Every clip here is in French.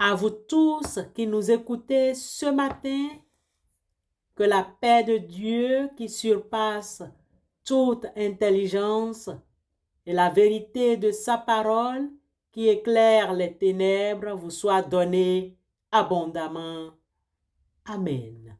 À vous tous qui nous écoutez ce matin, que la paix de Dieu qui surpasse toute intelligence et la vérité de sa parole qui éclaire les ténèbres vous soit donnée abondamment. Amen.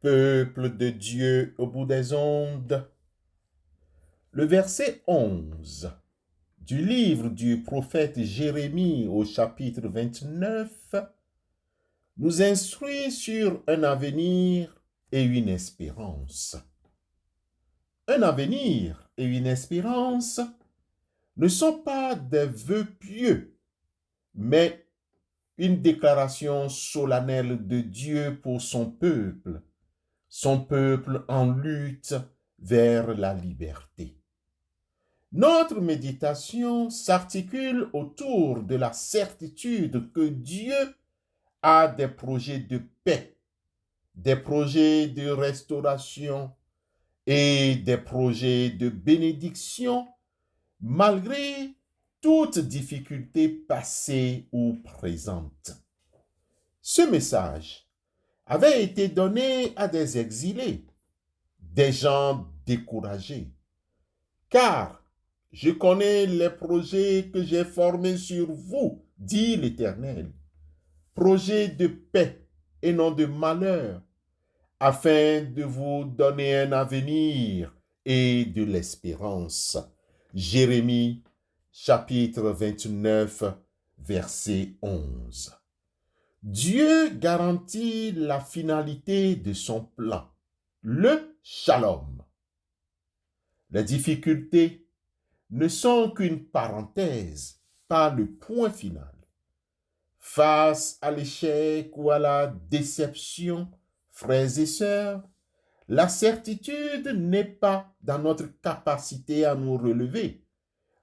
Peuple de Dieu au bout des ondes. Le verset 11 du livre du prophète Jérémie au chapitre 29 nous instruit sur un avenir et une espérance. Un avenir et une espérance ne sont pas des vœux pieux, mais une déclaration solennelle de Dieu pour son peuple en lutte vers la liberté. Notre méditation s'articule autour de la certitude que Dieu a des projets de paix, des projets de restauration et des projets de bénédiction malgré toute difficulté passée ou présente. Ce message avait été donné à des exilés, des gens découragés. Car je connais les projets que j'ai formés sur vous, dit l'Éternel, projets de paix et non de malheur, afin de vous donner un avenir et de l'espérance. Jérémie, chapitre 29, verset 11. Dieu garantit la finalité de son plan, le shalom. Les difficultés ne sont qu'une parenthèse, pas le point final. Face à l'échec ou à la déception, frères et sœurs, la certitude n'est pas dans notre capacité à nous relever,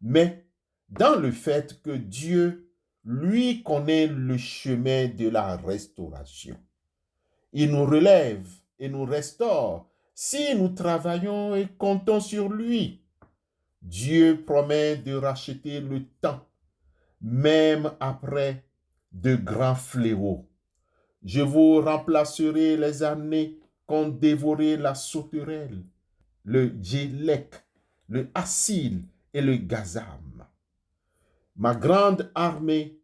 mais dans le fait que Dieu, lui, connaît le chemin de la restauration. Il nous relève et nous restaure si nous travaillons et comptons sur lui. Dieu promet de racheter le temps, même après de grands fléaux. Je vous remplacerai les années qu'ont dévoré la sauterelle, le djélek, le assil et le gazam. Ma grande armée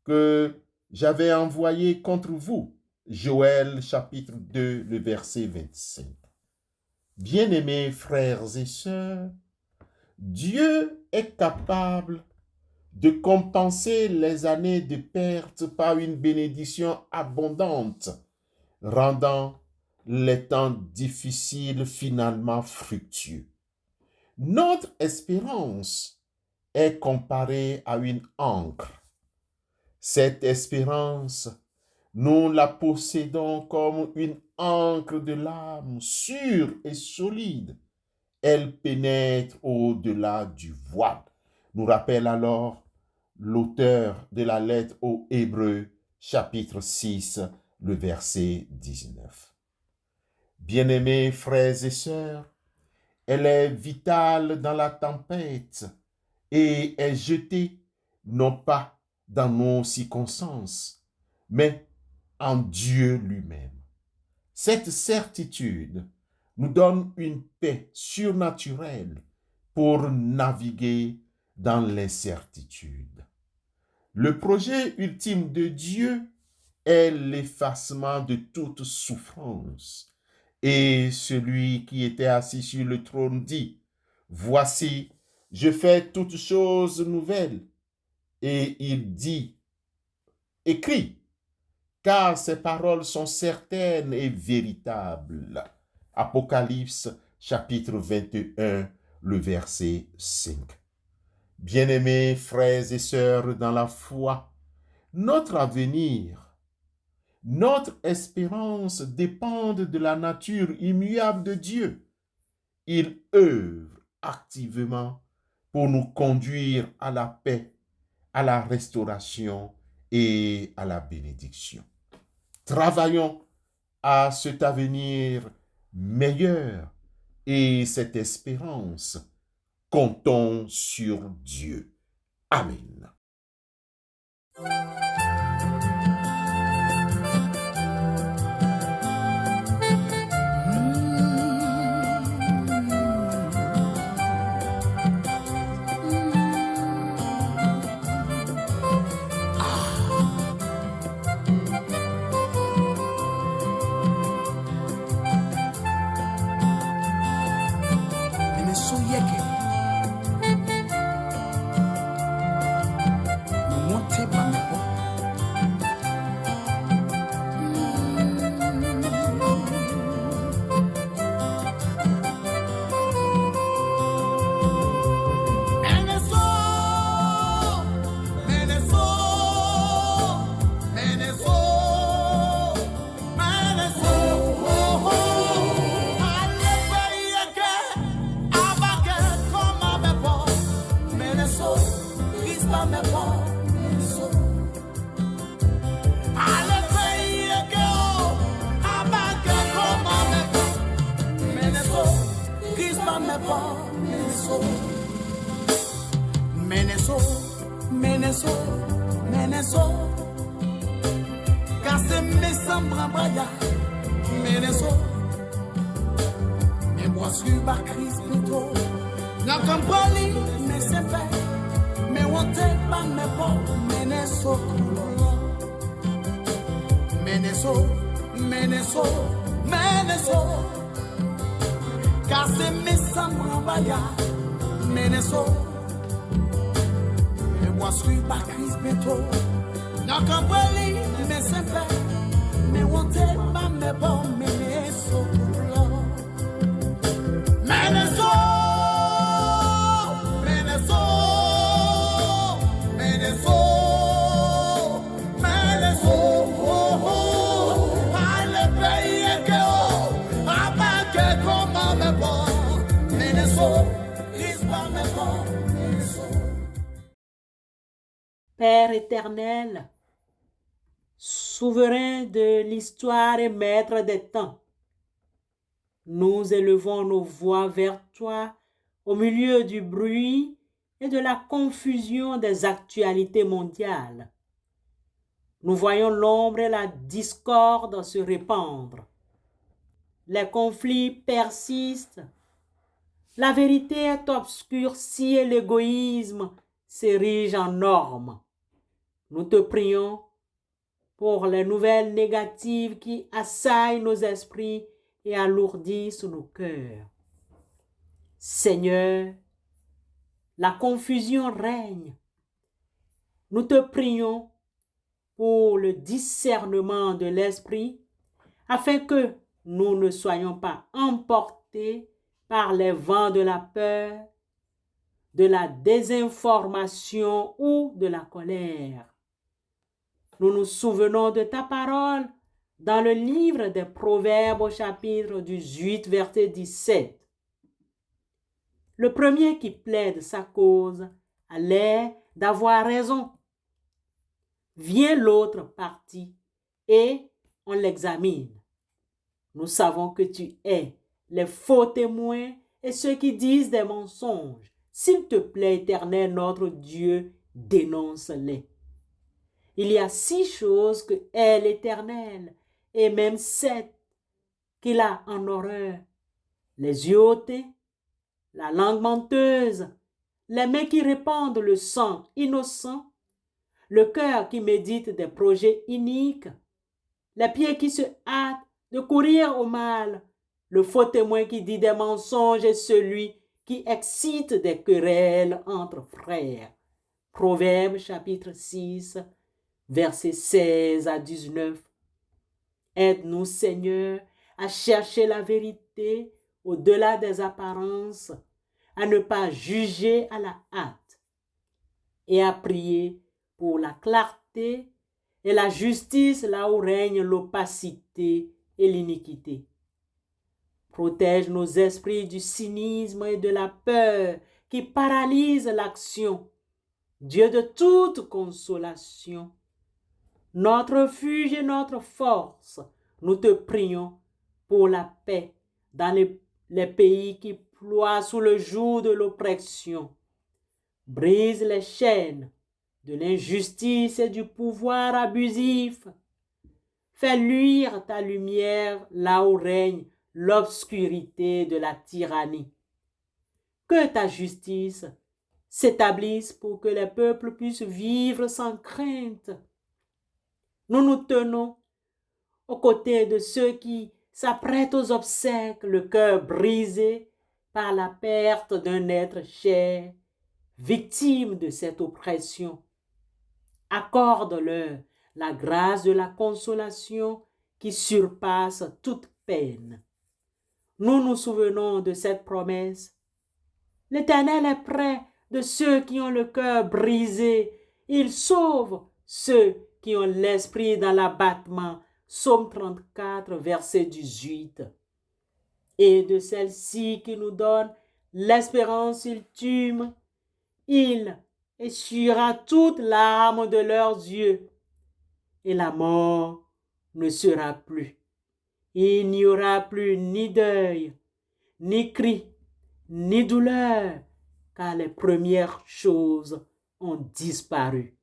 que j'avais envoyée contre vous. Joël chapitre 2, le verset 25. Bien-aimés frères et sœurs, Dieu est capable de compenser les années de perte par une bénédiction abondante, rendant les temps difficiles finalement fructueux. Notre espérance est comparée à une ancre. Cette espérance, nous la possédons comme une ancre de l'âme, sûre et solide. Elle pénètre au-delà du voile. Nous rappelle alors l'auteur de la lettre aux Hébreux, chapitre 6, le verset 19. Bien-aimés frères et sœurs, elle est vitale dans la tempête et est jetée non pas dans nos circonstances, mais en Dieu lui-même. Cette certitude nous donne une paix surnaturelle pour naviguer dans l'incertitude. Le projet ultime de Dieu est l'effacement de toute souffrance. Et celui qui était assis sur le trône dit, « Voici, je fais toutes choses nouvelles. » Et il dit, « Écris, car ces paroles sont certaines et véritables. » Apocalypse chapitre 21, le verset 5. Bien-aimés frères et sœurs dans la foi, notre avenir, notre espérance dépendent de la nature immuable de Dieu. Il œuvre activement pour nous conduire à la paix, à la restauration et à la bénédiction. Travaillons à cet avenir meilleur et cette espérance. Comptons sur Dieu. Amen. Père éternel, souverain de l'histoire et maître des temps, nous élevons nos voix vers toi au milieu du bruit et de la confusion des actualités mondiales. Nous voyons l'ombre et la discorde se répandre. Les conflits persistent. La vérité est obscurcie et l'égoïsme s'érige en norme. Nous te prions pour les nouvelles négatives qui assaillent nos esprits et alourdissent nos cœurs. Seigneur, la confusion règne. Nous te prions pour le discernement de l'esprit afin que nous ne soyons pas emportés par les vents de la peur, de la désinformation ou de la colère. Nous nous souvenons de ta parole dans le livre des Proverbes au chapitre 18, verset 17. Le premier qui plaide sa cause a l'air d'avoir raison. Vient l'autre partie et on l'examine. Nous savons que tu es les faux témoins et ceux qui disent des mensonges. S'il te plaît, Éternel, notre Dieu, dénonce-les. Il y a 6 choses que est l'Éternel, et même 7 qu'il a en horreur. Les yeux ôtés, la langue menteuse, les mains qui répandent le sang innocent, le cœur qui médite des projets iniques, les pieds qui se hâtent de courir au mal, le faux témoin qui dit des mensonges et celui qui excite des querelles entre frères. Proverbes chapitre 6, versets 16 à 19. Aide-nous, Seigneur, à chercher la vérité au-delà des apparences, à ne pas juger à la hâte et à prier pour la clarté et la justice là où règne l'opacité et l'iniquité. Protège nos esprits du cynisme et de la peur qui paralysent l'action. Dieu de toute consolation, notre refuge et notre force, nous te prions pour la paix dans les pays qui ploient sous le joug de l'oppression. Brise les chaînes de l'injustice et du pouvoir abusif. Fais luire ta lumière là où règne l'obscurité de la tyrannie. Que ta justice s'établisse pour que les peuples puissent vivre sans crainte. Nous nous tenons aux côtés de ceux qui s'apprêtent aux obsèques, le cœur brisé par la perte d'un être cher, victime de cette oppression. Accorde-leur la grâce de la consolation qui surpasse toute peine. Nous nous souvenons de cette promesse. L'Éternel est près de ceux qui ont le cœur brisé. Il sauve ceux qui ont l'esprit dans l'abattement. Psaume 34, verset 18. Et de celle-ci qui nous donne l'espérance ultime, il essuiera toute larme de leurs yeux, et la mort ne sera plus. Il n'y aura plus ni deuil, ni cri, ni douleur, car les premières choses ont disparu.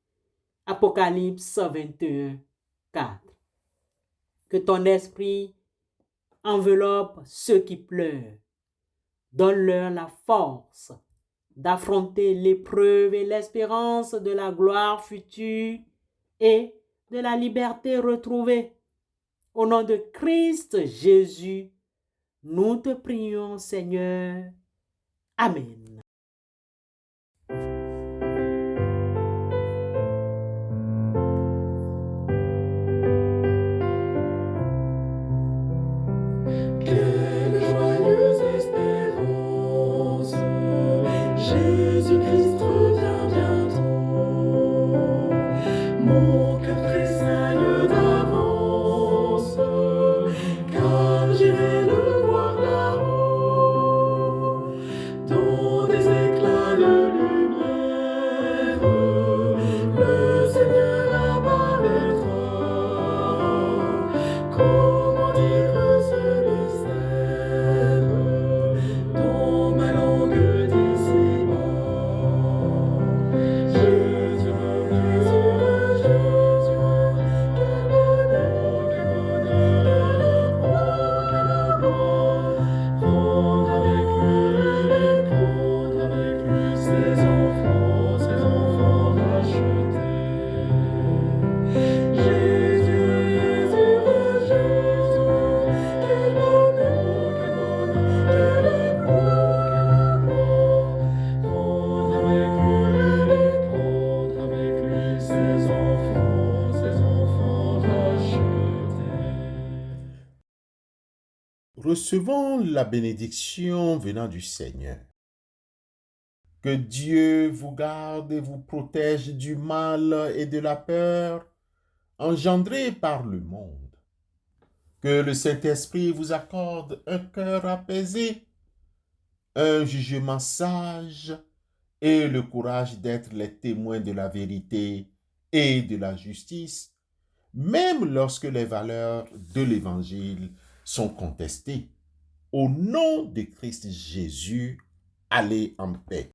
Apocalypse 21, 4. Que ton esprit enveloppe ceux qui pleurent. Donne-leur la force d'affronter l'épreuve et l'espérance de la gloire future et de la liberté retrouvée. Au nom de Christ Jésus, nous te prions, Seigneur. Amen. Quelle joyeuse espérance, Jésus-Christ revient bientôt. Mon cœur tressaille d'avance, car j'irai le voir là-haut, dans des éclats de lumière, le Seigneur apparaîtra. Comment dire ce mystère dans ma langue d'ici-bas? Jésus revient, Jésus revient, quel bonheur, quel bonheur, prendre avec lui ses enfants rachetés. Jésus, quel bonheur, quelle prendre avec lui ses enfants rachetés. Recevons la bénédiction venant du Seigneur. Que Dieu vous garde et vous protège du mal et de la peur engendrée par le monde. Que le Saint-Esprit vous accorde un cœur apaisé, un jugement sage et le courage d'être les témoins de la vérité et de la justice, même lorsque les valeurs de l'Évangile sont contestés. Au nom de Christ Jésus, allez en paix.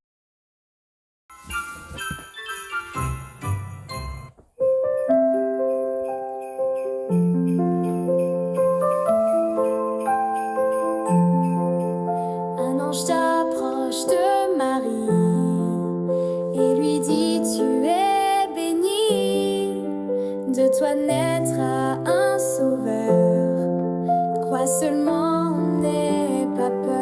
Un ange s'approche de Marie et lui dit: tu es bénie, de toi naîtra un sauveur. Crois seulement, n'aie pas peur.